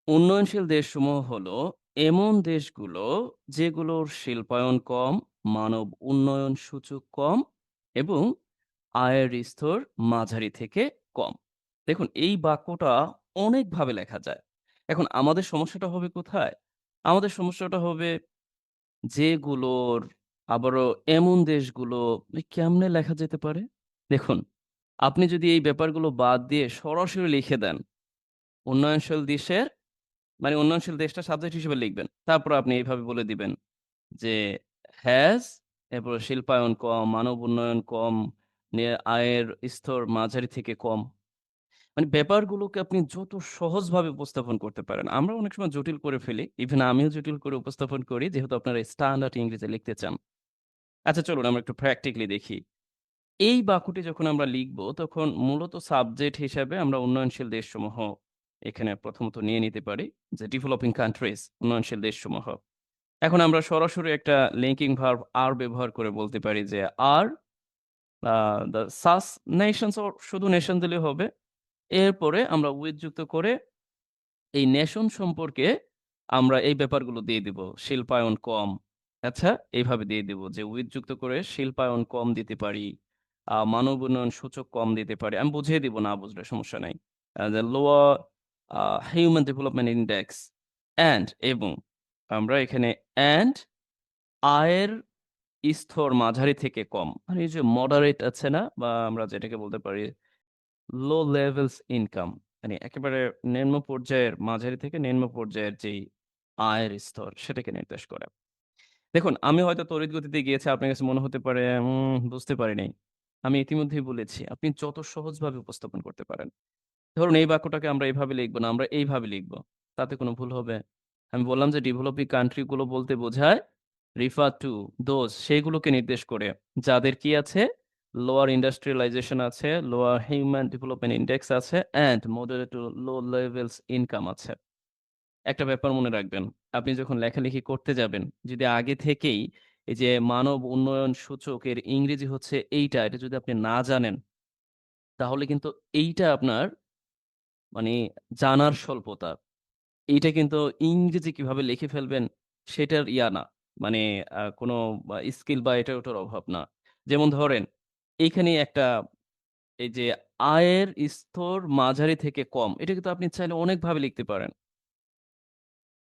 উন্নয়নশীল দেশসমূহ হলো এমন দেশগুলো যেগুলোর শিল্পায়ন কম, মানব উন্নয়ন সূচক কম এবং আয়ের স্তর মাঝারি থেকে কম। দেখুন এই বাক্যটা অনেকভাবে লেখা যায়। এখন আমাদের সমস্যাটা হবে কোথায়? আমাদের সমস্যাটা হবে যেগুলোর আবারও এমন দেশগুলো কেমনে লেখা যেতে পারে? দেখুন, আপনি যদি এই ব্যাপারগুলো বাদ দিয়ে সরাসরি লিখে দেন, উন্নয়নশীল দেশের মানে উন্নয়নশীল দেশটা সাবজেক্ট হিসেবে লিখবেন। তারপর আপনি এইভাবে বলে দিবেন যে হ্যাজ, এরপরে শিল্পায়ন কম, মানব উন্নয়ন কম, আয়ের স্তর মাঝারি থেকে কম। মানে ব্যাপারগুলোকে আপনি যত সহজভাবে উপস্থাপন করতে পারেন। আমরা অনেক সময় জটিল করে ফেলি। ইভেন আমিও জটিল করে উপস্থাপন করি যেহেতু আপনারা স্ট্যান্ডার্ড ইংরেজি লিখতে চান। আচ্ছা চলুন আমরা একটু প্র্যাকটিক্যালি দেখি। এই বাক্যটি যখন আমরা লিখব তখন মূলত সাবজেক্ট হিসাবে আমরা উন্নয়নশীল দেশসমূহ এখানে প্রথমত নিয়ে নিতে পারি যে ডেভেলপিং কান্ট্রিজ উন্নয়নশীল দেশসমূহ। এখন আমরা সরাসরি একটা লিঙ্কিং ভার্ব আর ব্যবহার করে বলতে পারি যে আর দ্য সাস নেশনস অর শুধু নেশন দিলে হবে। এরপরে আমরা উইথ যুক্ত করে এই নেশন সম্পর্কে আমরা এই ব্যাপারগুলো দিয়ে দিব। শিল্পায়ন কম। আচ্ছা? এইভাবে দিয়ে দিব যে উইথ যুক্ত করে শিল্পায়ন কম দিতে পারি। মানব উন্নয়ন সূচক কম দিতে পারি। আমি বুঝিয়ে দিব না বুঝলে সমস্যা নাই। the lower human development index and এবং আমরা এখানে and আয়ের স্তর মাঝারি থেকে কম। মানে এই যে মডারেট আছে না? বা আমরা যেটাকে বলতে পারি লো লেভেলস ইনকাম মানে একেবারে নিম্ন পর্যায়ের মাঝারি থেকে নিম্ন পর্যায়ের যেই আয়ের স্তর সেটাকে নির্দেশ করে। দেখুন আমি হয়তো তড়িৎ গতিতে গিয়েছি আপনার কাছে মনে হতে পারে বুঝতে পারি নাই। আমি ইতিমধ্যেই বলেছি আপনি যত সহজভাবে উপস্থাপন করতে পারেন। ধরুন এই বাক্যটাকে আমরা এভাবে লিখব না, আমরা এইভাবে লিখব। তাতে কোনো ভুল হবে? আমি বললাম যে ডেভেলপিং কান্ট্রি গুলো বলতে বোঝায় রিফার টু দোজ সেগুলোকে নির্দেশ করে যাদের কি আছে? লোয়ার ইন্ডাস্ট্রিয়ালাইজেশন আছে, লোয়ার হিউম্যান ডেভেলপমেন্ট ইনডেক্স আছে and moderate to low levels income আছে। একটা ব্যাপার মনে রাখবেন। আপনি যখন লেখালেখি করতে যাবেন, যদি আগে থেকেই এই যে মানব উন্নয়ন সূচকের ইংরেজি হচ্ছে এইটা, এটা যদি আপনি না জানেন, তাহলে কিন্তু এইটা আপনার মানে জানার স্বল্পতা। এইটা কিন্তু ইংরেজি কিভাবে লিখে ফেলবেন সেটার না। মানে কোনো স্কিল বা এটা ওটার অভাব না। যেমন ধরেন এইখানে একটা এই যে আয়ের স্তর মাঝারি থেকে কম। এটা কিন্তু আপনি চাইলে অনেকভাবে লিখতে পারেন।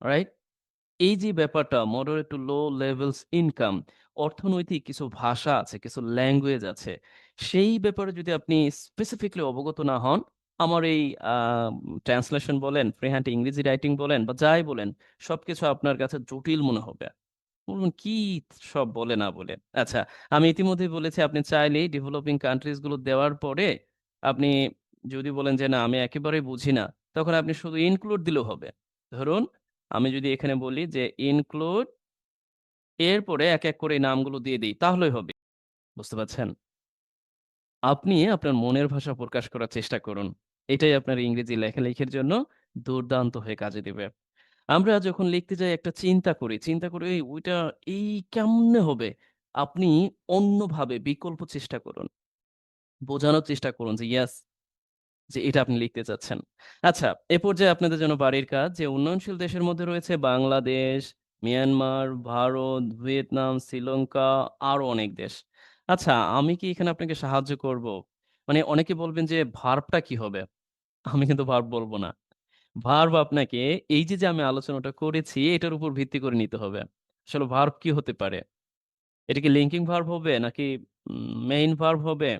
রাইট? এই যে ব্যাপারটা moderate to low levels income অর্থনৈতিক কিছু ভাষা আছে, কিছু ল্যাঙ্গুয়েজ আছে। সেই ব্যাপারে যদি আপনি স্পেসিফিকলি অবগত না হন, আমার এই আ ট্রান্সলেশন বলেন, ফ্রি হ্যান্ড ইংরেজি রাইটিং বলেন বা যাই বলেন, সবকিছু আপনার কাছে জটিল মনে হবে। বলবেন কি সব বলে না বলে। আচ্ছা, আমি ইতিমধ্যেই বলেছি আপনি চাইলেই ডেভেলপিং কান্ট্রিজ গুলো দেওয়ার পরে আপনি যদি বলেন যে, "না আমি একেবারেই বুঝি না।" তখন আপনি শুধু ইনক্লুড দিলেও হবে। ধরুন আমি যদি এখানে বলি যে, ইনক্লুড এরপরে এক, এক করে এই নামগুলো দিয়ে দেই তাহলেই হবে। বুঝতে পারছেন? আপনি আপনার মনের ভাষা প্রকাশ করার চেষ্টা করুন। এটাই আপনার ইংরেজি লেখালেখির জন্য দুর্দান্ত হয়ে কাজে দিবে। আমরা যখন লিখতে যাই একটা চিন্তা করি। চিন্তা করে এই ওইটা এই কেমনে হবে? আপনি অন্যভাবে বিকল্প চেষ্টা করুন। বোঝানোর চেষ্টা করুন যে ইয়েস যে এটা আপনি লিখতে চাচ্ছেন। আচ্ছা, এ পর্যায়ে আপনাদের জন্য বাড়ির কাজ যে উন্নয়নশীল দেশের মধ্যে রয়েছে বাংলাদেশ, মিয়ানমার, ভারত, ভিয়েতনাম, শ্রীলঙ্কা আরো অনেক দেশ। আচ্ছা, আমি কি এখানে আপনাকে সাহায্য করব? মানে অনেকে বলবেন যে ভার্বটা কি হবে? আমি কিন্তু ভার্ব বলব না। ভার্ব আপনাকে এই যে, যে আমি আলোচনাটা করেছি এটার উপর ভিত্তি করে নিতে হবে। আসলে ভার্ব কি হতে পারে? এটা কি লিঙ্কিং ভার্ব হবে নাকি মেইন ভার্ব হবে?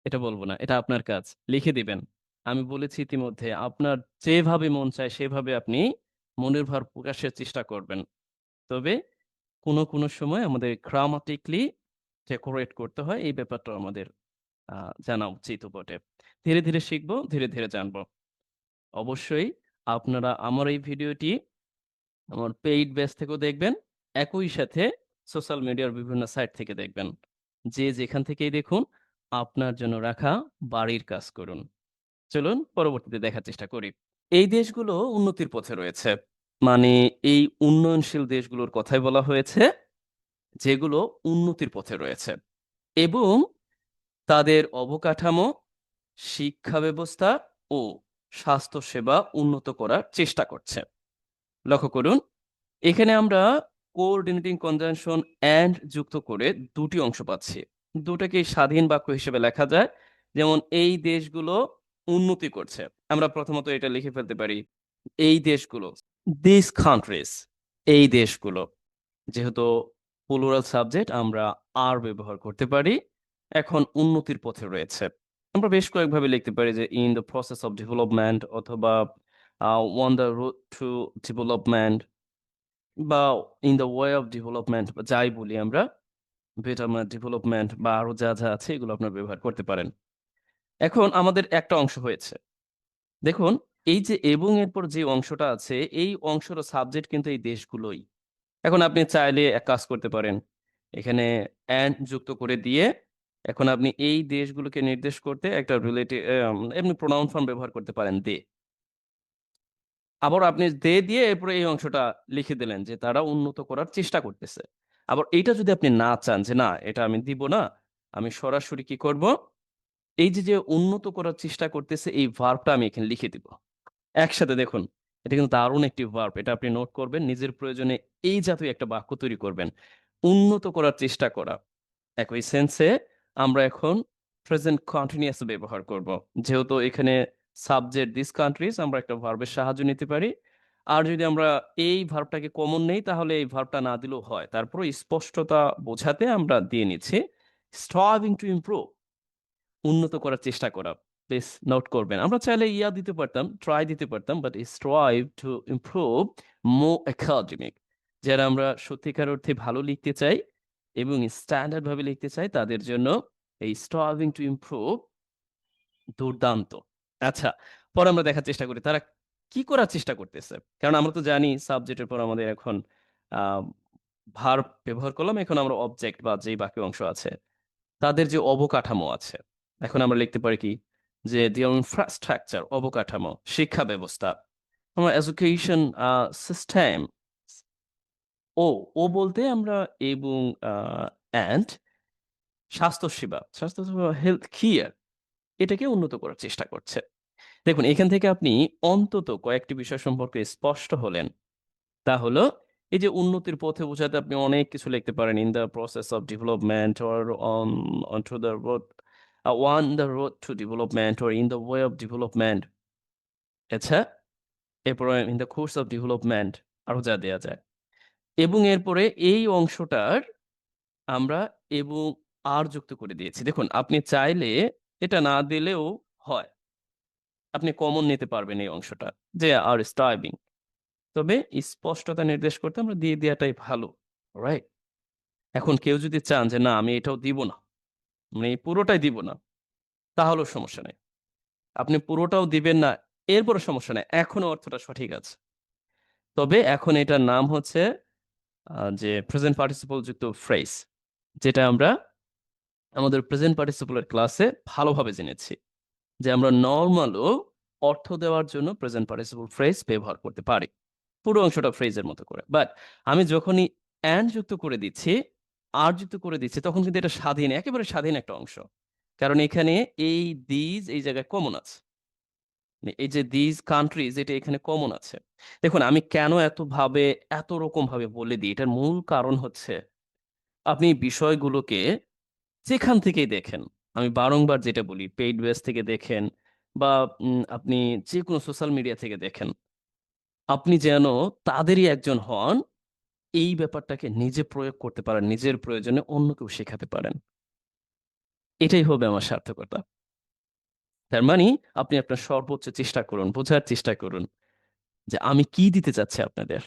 এটা বলব না। এটা আপনার কাজ। লিখে দিবেন। আমি বলেছি ইতিমধ্যে আপনার যেভাবে মন চায় সেভাবে আপনি মনের ভাব প্রকাশের চেষ্টা করবেন। তবে কোনো সময় আমাদের গ্রামাটিক্যালি ডেকোরেট করতে হয় এই ব্যাপারটাও আমাদের আ জানা উচিতও বটে। ধীরে, ধীরে শিখব, ধীরে, ধীরে জানব। অবশ্যই আপনারা আমার এই ভিডিওটি আমার পেইড বেজ থেকেও দেখবেন। একই সাথে সোশ্যাল মিডিয়ার বিভিন্ন সাইট থেকে দেখবেন। যে যেখান থেকেই দেখুন, আপনার জন্য রাখা বাড়ির কাজ করুন। চলুন পরবর্তীতে দেখার চেষ্টা করি। এই দেশগুলো উন্নতির পথে রয়েছে। মানে এই উন্নয়নশীল দেশগুলোর কথাই বলা হয়েছে, যেগুলো উন্নতির পথে রয়েছে এবং তাদের অবকাঠামো, শিক্ষা ব্যবস্থা ও স্বাস্থ্যসেবা উন্নত করার চেষ্টা করছে। লক্ষ্য করুন, এখানে আমরা কোঅর্ডিনেটিং কনজাংশন অ্যান্ড যুক্ত করে দুটি অংশ পাচ্ছি। দুটাকেই স্বাধীন বাক্য হিসেবে লেখা যায়। যেমন এই দেশগুলো উন্নতি করছে। আমরা প্রথমত এটা লিখে ফেলতে পারি, এই দেশগুলো, দিস কান্ট্রিজ, এই দেশগুলো। যেহেতু প্লুরাল সাবজেক্ট আমরা আর ব্যবহার করতে পারি। এখন উন্নতির পথে রয়েছে। আমরা বেশ কয়েকভাবে লিখতে পারি যে in the process of development, অথবা on the road to development, বা in the way of development, বা যাই বলি আমরা, বেটারমেন্ট, ডেভেলপমেন্ট বা আরো যা যা আছে এগুলো আপনার ব্যবহার করতে পারেন। এখন আমাদের একটা অংশ হয়েছে। দেখুন, এই যে এবং এরপর যে অংশটা আছে, এই অংশের সাবজেক্ট কিন্তু এই দেশগুলোই। এখন আপনি চাইলে এক কাজ করতে পারেন, এখানে অ্যান্ড যুক্ত করে দিয়ে এখন আপনি এই দেশগুলোকে নির্দেশ করতে একটা রিলেটিভ এমনি প্রোনাউন ফর্ম ব্যবহার করতে পারেন, দে। আবার আপনি দে দিয়ে এরপরে এই অংশটা লিখে দিলেন যে তারা উন্নত করার চেষ্টা করতেছে। আবার এইটা যদি আপনি না চান যে না এটা আমি দিব না, আমি সরাসরি কি করব, এই যে যে উন্নত করার চেষ্টা করতেছে এই ভার্বটা আমি এখানে লিখে দিব একসাথে। দেখুন, এটা কিন্তু দারুণ একটি ভার্ব। এটা আপনি নোট করবেন, নিজের প্রয়োজনে এই জাতীয় একটা বাক্য তৈরি করবেন। উন্নত করার চেষ্টা করা। একই সেন্সে আমরা এখন প্রেজেন্ট কন্টিনিউয়াস ব্যবহার করব। যেহেতু এখানে সাবজেক্ট দিস কান্ট্রিজ, আমরা একটা ভার্বের সাহায্য নিতে পারি। আর যদি আমরা এই ভার্বটাকে কমন নেই তাহলে এই ভার্বটা না দিলেও হয়। তারপরে স্পষ্টতা বোঝাতে আমরা দিয়ে নিচ্ছি স্ট্রাইভিং টু ইমপ্রুভ, উন্নত করার চেষ্টা করা। প্লিজ নোট করবেন। আমরা চাইলে ইয়া দিতে পারতাম, ট্রাই দিতে পারতাম, but strive to improve more academic. যারা আমরা সত্যিকার অর্থে ভালো লিখতে চাই এবং স্ট্যান্ডার্ড ভাবে লিখতে চাই তাদের জন্য এই স্ট্রাইভিং টু ইমপ্রুভ দুর্দান্ত। আচ্ছা, পরে আমরা দেখার চেষ্টা করি তারা কি করার চেষ্টা করতেছে। কারণ আমরা তো জানি সাবজেক্টের পর আমাদের এখন ভার্ব ব্যবহার করলাম, এখন আমরা অবজেক্ট বা যেই বাকি অংশ আছে তাদের যে অবকাঠামো আছে, এখন আমরা লিখতে পারি কি, যে দেয়ার ইনফ্রাস্ট্রাকচার, অবকাঠামো, শিক্ষা ব্যবস্থা, আমরা এডুকেশন সিস্টেম। ও ও বলতে আমরা এবং অ্যান্ড স্বাস্থ্যসেবা হেলথ কেয়ার, এটাকে উন্নত করার চেষ্টা করছে। দেখুন, এখান থেকে আপনি অন্তত কয়েকটি বিষয় সম্পর্কে স্পষ্ট হলেন। তা হলো, এই যে উন্নতির পথে বোঝাতে আপনি অনেক কিছু লিখতে পারেন, in the process of development, or on on to the road, on the road to development, or in the way of development. আচ্ছা, এরপরে in the course of development, আরো যা দেয়া যায়। এবং এরপরে এই অংশটার আমরা এবং আর যুক্ত করে দিয়েছি। দেখুন, আপনি চাইলে এটা না দিলেও হয়, আপনি কমন নিতে পারবেন এই অংশটা, যে আর স্ট্রাইভিং। তবে স্পষ্টতা নির্দেশ করতে আমরা দিয়ে দেওয়াটাই ভালো, রাইট? এখন কেউ যদি চান যে না আমি এটাও দিব না, মানে এই পুরোটাই দিব না, তাহলেও সমস্যা নেই। আপনি পুরোটাও দিবেন না, এরপরে সমস্যা নেই, এখনো অর্থটা সঠিক আছে। তবে এখন এটার নাম হচ্ছে যে প্রেজেন্ট পার্টিসিপল যুক্ত ফ্রেজ, যেটা আমরা আমাদের প্রেজেন্ট পার্টিসিপলের ক্লাসে ভালোভাবে জেনেছি, যে আমরা নর্মালও অর্থ দেওয়ার জন্য প্রেজেন্ট পার্টিসিপল ফ্রেজ ব্যবহার করতে পারি, পুরো অংশটা ফ্রেজের মতো করে। বাট আমি যখনই অ্যান্ড যুক্ত করে দিচ্ছি, আর যুক্ত করে দিচ্ছি, তখন কিন্তু এটা স্বাধীন, একেবারে স্বাধীন একটা অংশ। কারণ এখানে এই দিজ এই জায়গায় কমন আছে, মানে এই যে দিজ কান্ট্রিজ এটা এখানে কমন আছে। দেখুন, আমি কেন এত রকম ভাবে বলে দিই, এটার মূল কারণ হচ্ছে আপনি বিষয়গুলোকে যেখান থেকেই দেখেন, আমি বারংবার যেটা বলি, পেইড ওয়েজ থেকে দেখেন বা আপনি যে কোনো সোশ্যাল মিডিয়া থেকে দেখেন, আপনি যেন তাদেরই একজন হন, এই ব্যাপারটাকে নিজে প্রয়োগ করতে পারেন, নিজের প্রয়োজনে অন্যকেও শেখাতে পারেন। এটাই হবে আমার সার্থকতা। তার মানে আপনি আপনার সর্বোচ্চ চেষ্টা করুন, বোঝার চেষ্টা করুন যে আমি কি দিতে চাচ্ছি আপনাদের।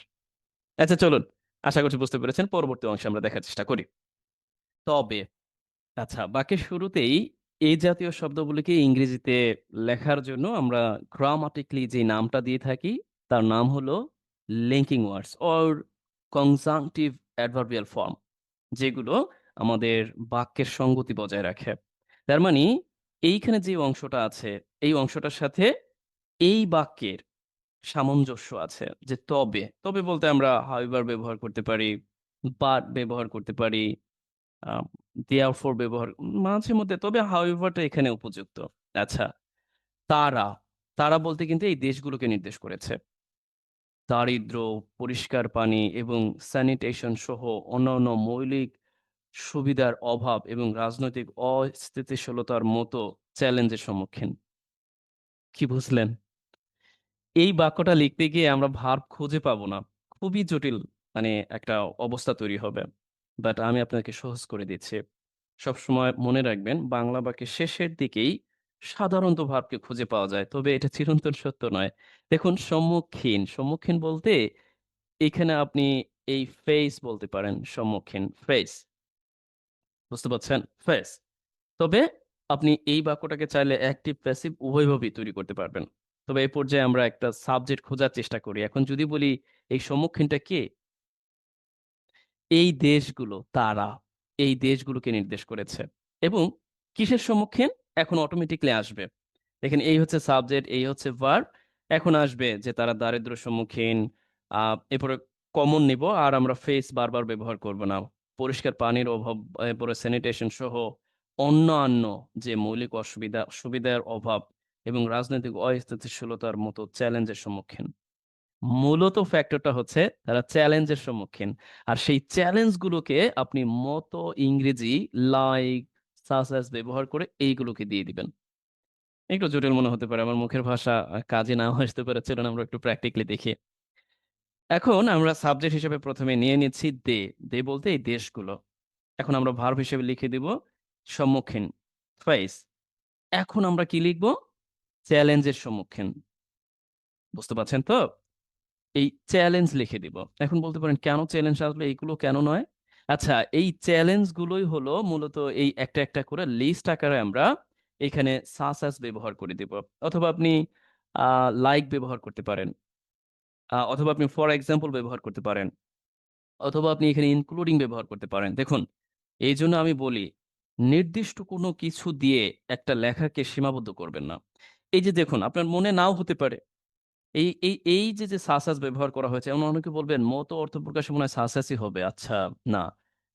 আচ্ছা, চলুন, আশা করছি বুঝতে পেরেছেন। পরবর্তী অংশে আমরা দেখার চেষ্টা করি। তবে আচ্ছা, বাক্যের শুরুতেই এই জাতীয় শব্দগুলিকে ইংরেজিতে লেখার জন্য আমরা গ্রামাটিক্যালি যে নামটা দিয়ে থাকি, তার নাম হলো linking words or conjunctive adverbial form, যেগুলো আমাদের বাক্যের সঙ্গতি বজায় রাখে। তার মানে এইখানে যে অংশটা আছে, এই অংশটার সাথে এই বাক্যের সামঞ্জস্য আছে। যে তবে, তবে বলতে আমরা হাউএভার ব্যবহার করতে পারি, বাট ব্যবহার করতে পারি, আম দেয়ারফর ব্যবহার মাঝে মধ্যে, তবে হাউএভারটা এখানে উপযুক্ত। আচ্ছা, তারা। তারা বলতে কিন্তু এই দেশগুলোকে নির্দেশ করেছে। দারিদ্র্য, পরিষ্কার পানি এবং স্যানিটেশন সহ অন্যান্য মৌলিক সুবিধার অভাব এবং রাজনৈতিক অস্থিতিশীলতার মতো চ্যালেঞ্জের সম্মুখীন। কি বুঝলেন? এই বাক্যটা লিখতে গিয়ে আমরা ভার্ব খুঁজে পাবো না। খুবই জটিল মানে একটা অবস্থা তৈরি হবে। বাট আমি আপনাকে সহজ করে দিচ্ছি। সবসময় মনে রাখবেন বাংলা বাক্যের শেষের দিকেই সাধারণত ভার্বকে খুঁজে পাওয়া যায়। তবে এটা চিরন্তন সত্য নয়। দেখুন সম্মুখীন, সম্মুখীন বলতে এখানে আপনি এই ফেস বলতে পারেন সম্মুখীন, ফেস। বুঝতে পারছেন? ফেস। তবে আপনি এই বাক্যটাকে চাইলে অ্যাক্টিভ প্যাসিভ উভয়ভাবেই তৈরি করতে পারবেন। তবে এই পর্যায়ে আমরা একটা সাবজেক্ট খোঁজার চেষ্টা করি। এখন যদি বলি এই সম্মুখীনটা কে? এই দেশগুলো, তারা এই দেশগুলোকে নির্দেশ করেছে। এবং কিসের সম্মুখীন? এখন অটোমেটিক্যালি আসবে। দেখেন এই হচ্ছে সাবজেক্ট, এই হচ্ছে ভার্ব। এখন আসবে যে তারা দারিদ্র্যের সম্মুখীন। আ এরপরে কমন নিব আর আমরা ফেস বারবার ব্যবহার করব না। পরিষ্কার পানির অভাব, এরপরে স্যানিটেশন সহ অন্যান্য যে মৌলিক সুবিধার অভাব এবং রাজনৈতিক অস্থিতিশীলতার মতো চ্যালেঞ্জের সম্মুখীন। মূলত ফ্যাক্টরটা হচ্ছে তারা চ্যালেঞ্জের সম্মুখীন। আর সেই চ্যালেঞ্জ গুলোকে আপনি মতো ইংরেজি লাইক, সাচ এস ব্যবহার করে এইগুলোকে দিয়ে দিবেন। একটু জটিল মনে হতে পারে। আমার মুখের ভাষা কাজে নাও আসতে পারে। চলুন আমরা একটু প্র্যাকটিক্যালি দেখি। এখন আমরা সাবজেক্ট হিসেবে ১ম এ নিয়ে নিচ্ছি দে। দে বলতে এই দেশগুলো। এখন আমরা ভার্ব হিসেবে লিখে দিব সম্মুখীন, ফেস। এখন আমরা কি লিখব? চ্যালেঞ্জের সম্মুখীন। বুঝতে পারছেন তো? এই চ্যালেঞ্জ লিখে দিব। এখন বলতে পারেন কেন চ্যালেঞ্জ আসলো? এইগুলো কেন নয়? আচ্ছা এই চ্যালেঞ্জ গুলোই হলো মূলত এই একটা, একটা করে লিস্ট আকারে আমরা এখানে সাচ এস ব্যবহার করে দিব। অথবা আপনি আ লাইক ব্যবহার করতে পারেন। অথবা আপনি ফর এক্সাম্পল ব্যবহার করতে পারেন। অথবা আপনি এখানে ইনক্লুডিং ব্যবহার করতে পারেন। দেখুন, এইজন্য আমি বলি নির্দিষ্ট কোনো কিছু দিয়ে একটা লেখাকে সীমাবদ্ধ করবেন না। এই যে দেখুন আপনার মনে নাও হতে পারে এই যে সাসাস ব্যবহার করা হয়েছে, এমন অনেকে বলবেন মত অর্থ প্রকাশে মনে হয় সাসাসই হবে। আচ্ছা, না।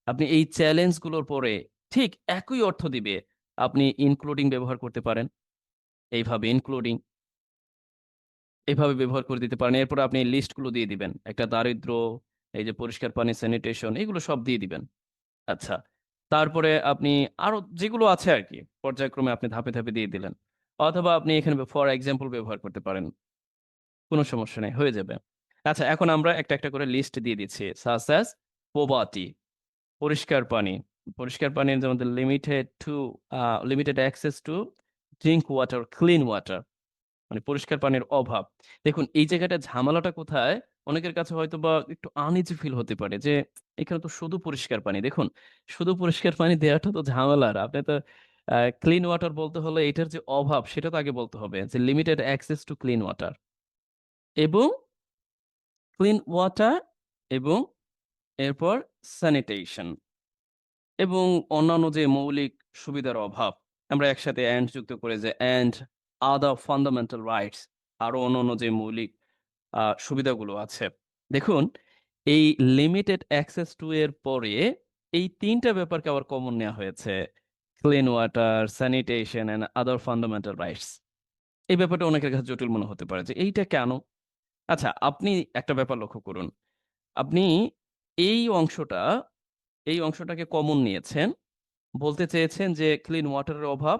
আপনি এই চ্যালেঞ্জ গুলোর পরে ঠিক একই অর্থ দিবে। আপনি ইনক্লুডিং ব্যবহার করতে পারেন। এইভাবে ইনক্লুডিং এভাবে ব্যবহার করে দিতে পারেন। এরপরে আপনি লিস্ট গুলো দিয়ে দিবেন। একটা দারিদ্র্য, এই যে পরিষ্কার পানি, স্যানিটেশন এগুলো সব দিয়ে দিবেন। আচ্ছা। তারপরে আপনি আরো যেগুলো আছে আরকি পর্যায়ক্রমে আপনি ধাপে, ধাপে দিয়ে দিলেন। অথবা আপনি এখানে ফর এক্সাম্পল ব্যবহার করতে পারেন। কোন সমস্যা নেই, হয়ে যাবে। আচ্ছা এখন আমরা একটা, একটা করে লিস্ট দিয়ে দিচ্ছি। such as poverty পরিষ্কার পানি। পরিষ্কার পানির যেমন limited access to drink water, clean water মানে পরিষ্কার পানির অভাব। দেখুন এই জায়গাটায় ঝামেলাটা কোথায়? অনেকের কাছে হয়তোবা একটু আনইজি ফিল হতে পারে যে এখানে তো শুধু পরিষ্কার পানি। দেখুন শুধু পরিষ্কার পানি দেওয়াটা তো ঝামেলার। আপনি তো ক্লিন ওয়াটার বলতে হলে এটার যে অভাব সেটা তো আগে বলতে হবে যে limited access to clean water এবং ক্লিন ওয়াটার এবং এরপর স্যানিটেশন এবং অন্যান্য যে মৌলিক সুবিধার অভাব আমরা একসাথে অ্যান্ড যুক্ত করে যে অ্যান্ড আদার ফান্ডামেন্টাল রাইটস আরো অন্যান্য যে মৌলিক সুবিধাগুলো আছে দেখুন এই লিমিটেড অ্যাক্সেস টু এর পরে এই তিনটা ব্যাপারকে আবার কমন নেওয়া হয়েছে clean water sanitation and other fundamental rights এই ব্যাপারটা অনেকের কাছে জটিল মনে হতে পারে যে এইটা কেন আচ্ছা আপনি একটা ব্যাপার লক্ষ্য করুন আপনি এই অংশটা এই অংশটাকে কমন নিয়েছেন। বলতে চেয়েছেন যে ক্লিন ওয়াটারের অভাব,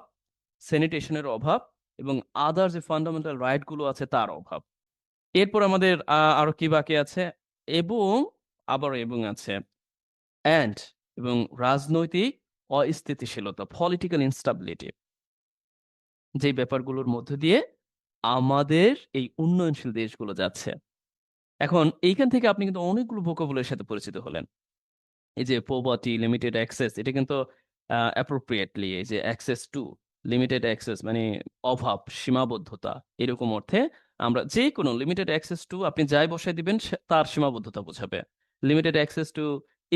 স্যানিটেশনের অভাব এবং আদার যে ফান্ডামেন্টাল রাইট গুলো আছে তার অভাব। এরপর আমাদের আরো কি বাকি আছে? এবং আবারও এবং আছে। অ্যান্ড এবং রাজনৈতিক অস্থিতিশীলতা, পলিটিক্যাল ইনস্টাবিলিটি যেই ব্যাপারগুলোর মধ্য দিয়ে আমাদের এই উন্নয়নশীল দেশগুলো যাচ্ছে। এখন এইখান থেকে আপনি কিন্তু অনেকগুলো ভোকাবুলারির সাথে পরিচিত হলেন। এই যে poverty, limited access এটা কিন্তু appropriately এই যে access to, limited access মানে অভাব, সীমাবদ্ধতা এরকম অর্থে আমরা যেকোনো limited access to আপনি যাই বসায় দিবেন তার সীমাবদ্ধতা বোঝাবে। limited access to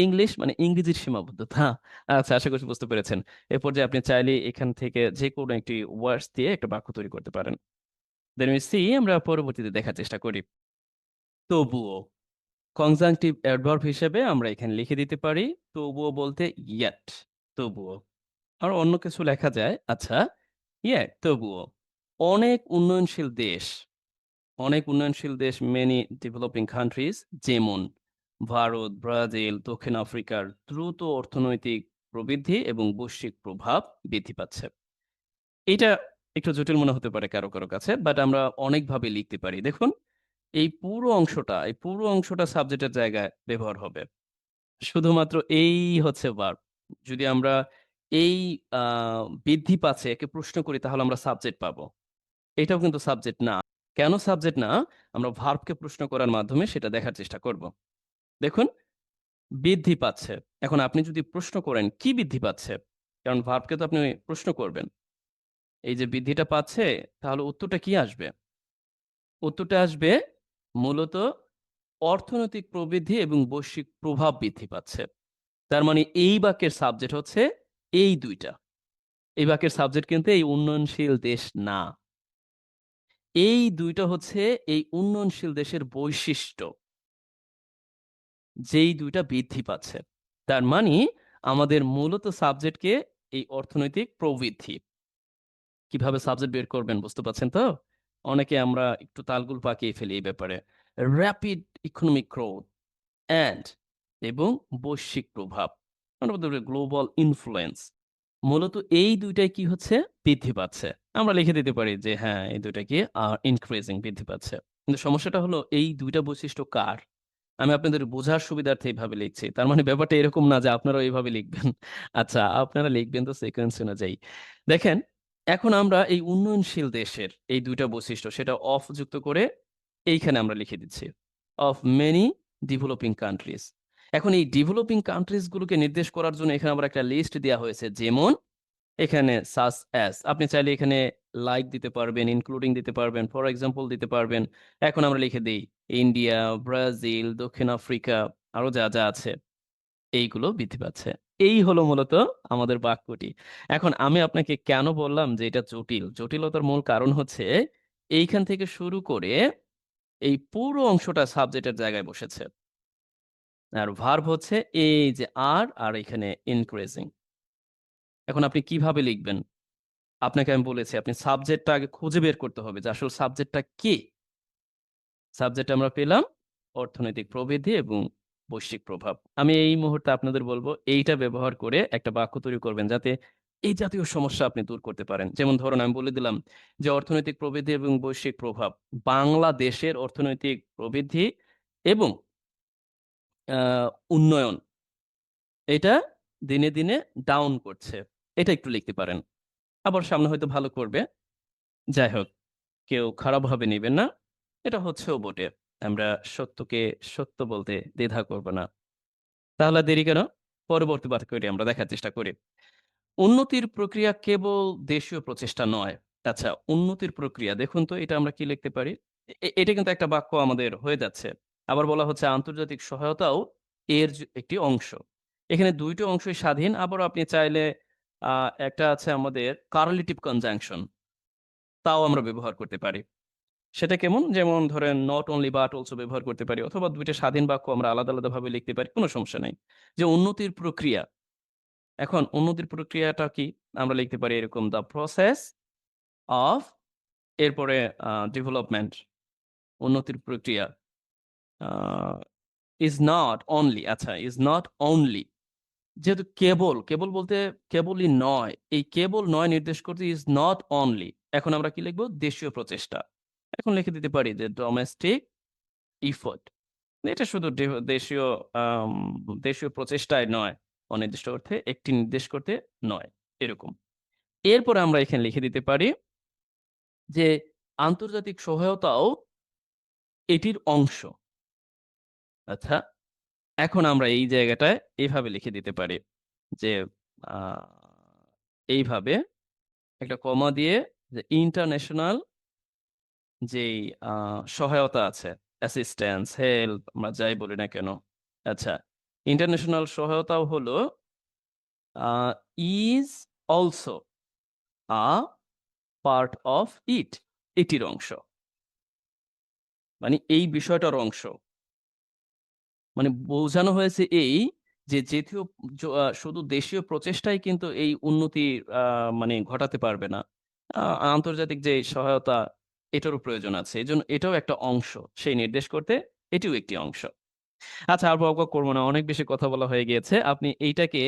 ইংলিশ মানে ইংরেজির সীমাবদ্ধতা। আচ্ছা আশা করছি বুঝতে পেরেছেন। এ পর্যায়ে আপনি চাইলে এখান থেকে যেকোনো একটি ওয়ার্ডস দিয়ে একটা বাক্য তৈরি করতে পারেন। Then we see আমরা পরবর্তীতে দেখার চেষ্টা করি। তবুও কনজাংটিভ অ্যাডভার্ব হিসেবে আমরা এখানে লিখে দিতে পারি তবুও বলতে yet তবুও। আর অন্য কিছু লেখা যায় আচ্ছা tবুও। অনেক উন্নয়নশীল দেশ মেনি ডেভেলপিং কান্ট্রিজ যেমন ভারত, ব্রাজিল, দক্ষিণ আফ্রিকার দ্রুত অর্থনৈতিক প্রবৃদ্ধি এবং বৈশ্বিক প্রভাব বৃদ্ধি পাচ্ছে। এটা একটু জটিল মনে হতে পারে কারো কাছে, বাট আমরা অনেকভাবে লিখতে পারি। দেখুন, এই পুরো অংশটা সাবজেক্টের জায়গায় ব্যবহার হবে। শুধুমাত্র এই হচ্ছে ভার্ব। যদি আমরা এই আ বৃদ্ধি পাচ্ছে একে প্রশ্ন করি তাহলে আমরা সাবজেক্ট পাবো। এটাও কিন্তু সাবজেক্ট না। কেন সাবজেক্ট না? আমরা ভার্বকে প্রশ্ন করার মাধ্যমে সেটা দেখার চেষ্টা করব। দেখুন, বৃদ্ধি পাচ্ছে। এখন আপনি যদি প্রশ্ন করেন, কি বৃদ্ধি পাচ্ছে? কারণ ভার্বকে তো আপনি প্রশ্ন করবেন। এই যে বৃদ্ধিটা পাচ্ছে, তাহলে উত্তরটা কি আসবে? উত্তরটা আসবে মূলত অর্থনৈতিক প্রবৃদ্ধি এবং বৈশ্বিক প্রভাব বৃদ্ধি পাচ্ছে। তার মানে এই বাক্যের সাবজেক্ট হচ্ছে এই ২ টা। এই বাক্যের সাবজেক্ট কিন্তু এই উন্নয়নশীল দেশ না। এই ২ টা হচ্ছে এই উন্নয়নশীল দেশের বৈশিষ্ট্য। যেই ২ টা বৃদ্ধি পাচ্ছে। তার মানে আমাদের মূলত সাবজেক্টকে এই অর্থনৈতিক প্রবৃদ্ধি। কিভাবে সাবজেক্ট বের করবেন বুঝতে পারছেন তো? অনেকে আমরা একটু তালগোল পাকিয়ে ফেলি এই ব্যাপারে। র‍্যাপিড ইকোনমিক গ্রোথ অ্যান্ড এবং বৈশ্বিক প্রভাব। আমরা বলতে পারি গ্লোবাল ইনফ্লুয়েন্স। মূলত এই ২ টাই কি হচ্ছে? বৃদ্ধি পাচ্ছে। আমরা লিখে দিতে পারি যে হ্যাঁ, এই ২ টা কি ইনক্রিজিং বৃদ্ধি পাচ্ছে। কিন্তু সমস্যাটা হলো এই ২ টা বৈশিষ্ট্য কার? আমি আপনাদের বোঝার সুবিধার্থে এভাবে লিখছি। তার মানে ব্যাপারটা এরকম না যে আপনারাও এভাবে লিখবেন। আচ্ছা, আপনারা লিখবেন তো সিকোয়েন্স অনুযায়ী। দেখেন, এখন আমরা এই উন্নয়নশীল দেশের এই ২ টা বৈশিষ্ট্য সেটা অফ যুক্ত করে এইখানে আমরা লিখে দিচ্ছি। Of many developing countries. এখন এই ডেভেলপিং কান্ট্রিজ গুলোকে নির্দেশ করার জন্য এখানে আবার একটা লিস্ট দেয়া হয়েছে। যেমন এখানে such as আপনি চাইলে এখানে লাইক দিতে পারবেন, ইনক্লুডিং দিতে পারবেন, ফর এক্সাম্পল দিতে পারবেন। এখন আমরা লিখে দেই ইন্ডিয়া, ব্রাজিল, দক্ষিণ আফ্রিকা আরো যা আছে এইগুলো বৃদ্ধি পাচ্ছে। এই হলো মূলত আমাদের বাক্যটি। এখন আমি আপনাকে কেন বললাম যে এটা জটিল? জটিলতার মূল কারণ হচ্ছে এইখান থেকে শুরু করে এই পুরো অংশটা সাবজেক্টের জায়গায় বসেছে। আর ভার্ব হচ্ছে এই যে আর এখানে ইনক্রিজিং। এখন আপনি কিভাবে লিখবেন? আপনাকে আমি বলেছি আপনি সাবজেক্টটা আগে খুঁজে বের করতে হবে যে আসল সাবজেক্টটা কি? সাবজেক্ট আমরা পেলাম অর্থনৈতিক প্রবৃদ্ধি এবং বৈশ্বিক প্রভাব। আমি এই মুহূর্তে আপনাদের বলব এইটা ব্যবহার করে একটা বাক্য তৈরি করবেন যাতে এই জাতীয় সমস্যা আপনি দূর করতে পারেন। যেমন ধরুন আমি বলে দিলাম যে অর্থনৈতিক প্রবৃদ্ধি এবং বৈশ্বিক প্রভাব। বাংলাদেশের অর্থনৈতিক প্রবৃদ্ধি এবং আ উন্নয়ন এটা দিনে ডাউন করছে। এটা একটু লিখতে পারেন। আবার সামনে হয়তো ভালো করবে। যাই হোক, কেউ খারাপভাবে নিবেন না। এটা হচ্ছেও বটে। আমরা সত্যকে সত্য বলতে দ্বিধা করব না। তাহলে আর দেরি কেন? পরবর্তী বাক্যটি আমরা দেখার চেষ্টা করি। উন্নতির প্রক্রিয়া কেবল দেশীয় প্রচেষ্টা নয়। আচ্ছা, উন্নতির প্রক্রিয়া দেখুন তো এটা আমরা কি লিখতে পারি? এটা কিন্তু একটা বাক্য আমাদের হয়ে যাচ্ছে। আবার বলা হচ্ছে আন্তর্জাতিক সহায়তাও এর একটি অংশ। এখানে ২ টো অংশই স্বাধীন। আবারও আপনি চাইলে আ একটা আছে আমাদের correlative conjunction তাও আমরা ব্যবহার করতে পারি। সেটা কেমন? যেমন ধরেন not only but also ব্যবহার করতে পারি অথবা ২ টা স্বাধীন বাক্য আমরা আলাদা ভাবে লিখতে পারি। কোন সমস্যা নাই। যে উন্নতির প্রক্রিয়া। এখন উন্নতির প্রক্রিয়াটা কি? আমরা লিখতে পারি এরকম the process of এরপরে ডেভেলপমেন্ট উন্নতির প্রক্রিয়া আ is not only আচ্ছা is not only যেহেতু কেবল বলতে কেবলই নয়। এই কেবল নয় নির্দেশ করতে is not only এখন আমরা কি লিখব? দেশীয় প্রচেষ্টা। এখন লিখে দিতে পারি যে ডোমেস্টিক effort এটা শুধু দেশীয় আম দেশীয় প্রচেষ্টায় নয়, অনির্দিষ্ট অর্থে একটি নির্দেশ করতে নয়, এরকম। এরপরে আমরা এখানে লিখে দিতে পারি যে আন্তর্জাতিক সহায়তাও এটির অংশ। আচ্ছা, এখন আমরা এই জায়গাটায় এভাবে লিখে দিতে পারি যে আ এইভাবে একটা কমা দিয়ে যে ইন্টারন্যাশনাল যেই আ সহায়তা আছে, অ্যাসিস্ট্যান্স, হেল্প আমরা যাই বলি না কেন। আচ্ছা, ইন্টারন্যাশনাল সহায়তাও হলো is also a part of it এটির অংশ। মানে এই বিষয়টার অংশ। মানে বোঝানো হয়েছে এই যে যেথিও শুধু দেশীয় প্রচেষ্টাই কিন্তু এই উন্নতি আ মানে ঘটাতে পারবে না। আ আন্তর্জাতিক যে সহায়তা এটারও প্রয়োজন আছে। এজন্য এটাও একটা অংশ। সেই নির্দেশ করতে এটিও একটি অংশ। আচ্ছা আর বকবক করব না। অনেক বেশি কথা বলা হয়ে গিয়েছে। আপনি এইটাকে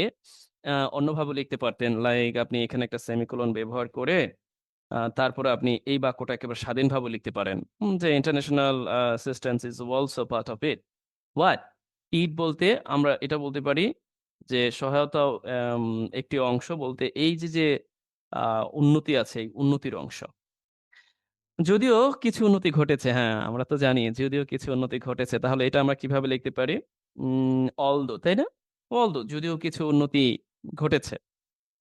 অন্যভাবে লিখতে পারতেন। লাইক আপনি এখানে একটা সেমিকোলন ব্যবহার করে তারপরে আপনি এই বাক্যটা একেবারে স্বাধীনভাবে লিখতে পারেন। যে international assistance is also part of it. What? It বলতে আমরা এটা বলতে পারি যে সহায়তাও একটি অংশ বলতে এই যে আ উন্নতি আছে, এই উন্নতির অংশ। যদিও কিছু উন্নতি ঘটেছে, হ্যাঁ, আমরা তো জানি যদিও কিছু উন্নতি ঘটেছে তাহলে এটা আমরা কিভাবে লিখতে পারি? although তাই না? although যদিও কিছু উন্নতি ঘটেছে।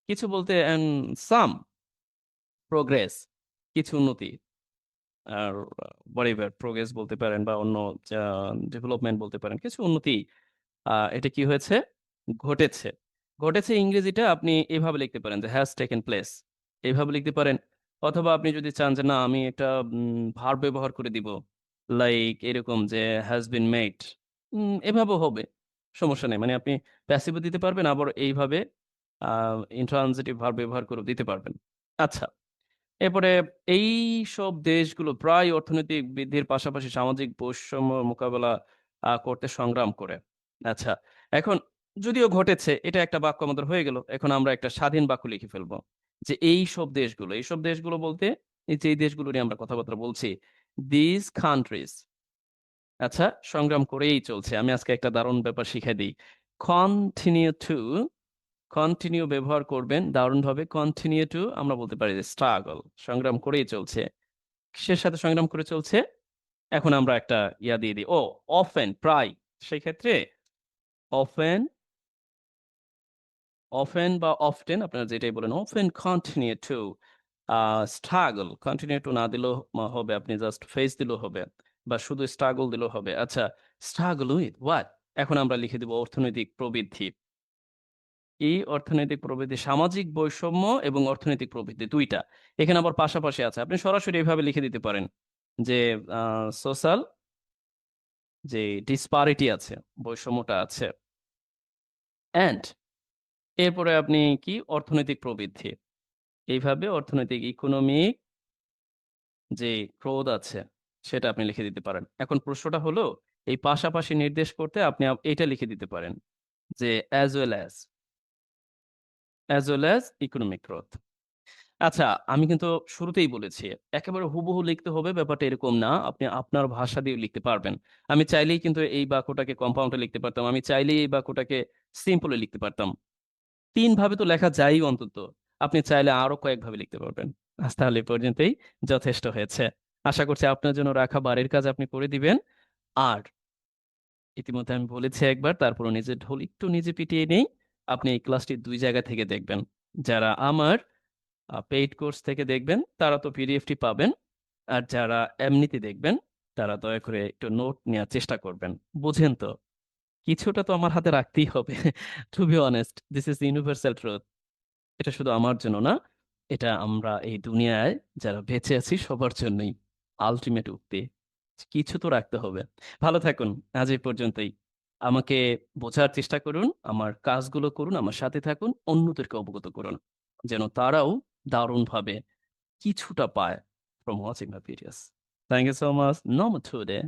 কিছু বলতে some progress কিছু উন্নতি। আর whatever progress বলতে পারেন বা অন্য যা ডেভেলপমেন্ট বলতে পারেন। কিছু উন্নতি এটা কি হয়েছে? ঘটেছে। ঘটেছে ইংরেজিটা আপনি এভাবে লিখতে পারেন যে has taken place এভাবে লিখতে পারেন। অথবা আপনি যদি চান যে না আমি একটা ভার্ব ব্যবহার করে দিব। লাইক এরকম যে has been made এভাবেও হবে। সমস্যা নেই। মানে আপনি প্যাসিভ ও দিতে পারবেন আবার এইভাবে আ ইন্ট্রানজিটিভ ভার্ব ব্যবহার করেও দিতে পারবেন। আচ্ছা। এরপরে এইসব দেশগুলো প্রায় অর্থনৈতিক বৃদ্ধির পাশাপাশি সামাজিক বৈষম্য মোকাবেলা করতে সংগ্রাম করে। আচ্ছা, এখন যদিও ঘটেছে এটা একটা বাক্য আমাদের হয়ে গেল। এখন আমরা একটা স্বাধীন বাক্য লিখে ফেলব। যে এইসব দেশগুলো বলতে এই যে এই দেশগুলো নিয়ে আমরা কথাবার্তা বলছি। These countries আচ্ছা, সংগ্রাম করেই চলছে। আমি আজকে একটা দারুণ ব্যাপার শিখাই দেই। Continue to কন্টিনিউ ব্যবহার করবেন দারুণভাবে। কন্টিনিউ টু আমরা বলতে পারি যে স্ট্রাগল সংগ্রাম করেই চলছে। কিসের সাথে সংগ্রাম করে চলছে? এখন আমরা একটা দিয়ে দিই। অফেন প্রায়। সেক্ষেত্রে অফেন, অফেন বা অফটেন আপনারা যেটাই বলেন। Often continue to a struggle continue to না দিলেও হবে। আপনি জাস্ট ফেস দিলেও হবে। বা শুধু স্ট্রাগল দিলেও হবে। আচ্ছা, স্ট্রাগল উইথ হোয়াট? এখন আমরা লিখে দিব অর্থনৈতিক প্রবৃদ্ধি। এই অর্থনৈতিক প্রবৃদ্ধি, সামাজিক বৈষম্য এবং অর্থনৈতিক প্রবৃদ্ধি ২ টা। এখানে আবার পাশাপাশি আছে। আপনি সরাসরি এভাবে লিখে দিতে পারেন যে আ সোশ্যাল যে ডিসপারিটি আছে, বৈষম্যটা আছে অ্যান্ড এরপরে আপনি কি অর্থনৈতিক প্রবৃদ্ধি। এইভাবে অর্থনৈতিক ইকোনমিক যে গ্রোথ আছে সেটা আপনি লিখে দিতে পারেন। এখন প্রশ্নটা হলো এই পাশাপাশি নির্দেশ করতে আপনি এইটা লিখে দিতে পারেন যে as well as economic growth. আচ্ছা, আমি কিন্তু শুরুতেই বলেছি, একেবারে হুবহু লিখতে হবে ব্যাপারটা এরকম না। আপনি আপনার ভাষা দিয়েও লিখতে পারবেন। আমি চাইলেই কিন্তু এই বাক্যটাকে কম্পাউন্ড এ লিখতে পারতাম। আমি চাইলেই এই বাক্যটাকে সিম্পল এ লিখতে পারতাম। ৩ ভাবে তো লেখা যায়ই অন্তত। আপনি চাইলে আরো কয়েকভাবে লিখতে পারবেন। আজ তাহলে এ পর্যন্তই যথেষ্ট হয়েছে। আশা করছি আপনার জন্য রাখা বাড়ির কাজ আপনি করে দিবেন। আর ইতিমধ্যে আমি বলেছি একবার তারপরও নিজের ঢোল একটু নিজে পিটিয়ে নেই। আপনি এই ক্লাসটি ২ জায়গা থেকে দেখবেন। যারা আমার পেইড কোর্স থেকে দেখবেন তারা তো পিডিএফটি পাবেন। আর যারা এমনিতে দেখবেন তারা দয়া করে একটু নোট নেয়ার চেষ্টা করবেন। বুঝেন তো? কিছুটা তো আমার হাতে রাখতেই হবে। To be honest, this is universal truth. এটা শুধু আমার জন্য না। এটা আমরা এই দুনিয়ায় যারা বেঁচে আছি সবার জন্যই। আল্টিমেট উক্তি। কিছু তো রাখতে হবে। ভালো থাকুন। আজ এই পর্যন্তই। আমাকে বোঝার চেষ্টা করুন, আমার কাজগুলো করুন, আমার সাথে থাকুন, অন্যদেরকে অবগত করুন। যেন তারাও দারুণভাবে কিছুটা পায় from watching my videos. Thank you so much. Norma Tude.